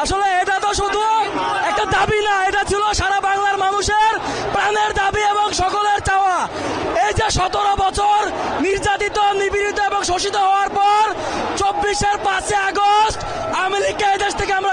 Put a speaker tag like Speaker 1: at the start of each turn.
Speaker 1: আসলে এটা তো শুধু একটা দাবি না, এটা ছিল সারা বাংলার মানুষের প্রাণের দাবি এবং সকলের চাওয়া। এই যে 17 বছর নির্যাতিত, নিপীড়িত এবং শোষিত হওয়ার পর 24-এর 5 আগস্ট আওয়ামী লীগকে এই দেশ থেকে আমরা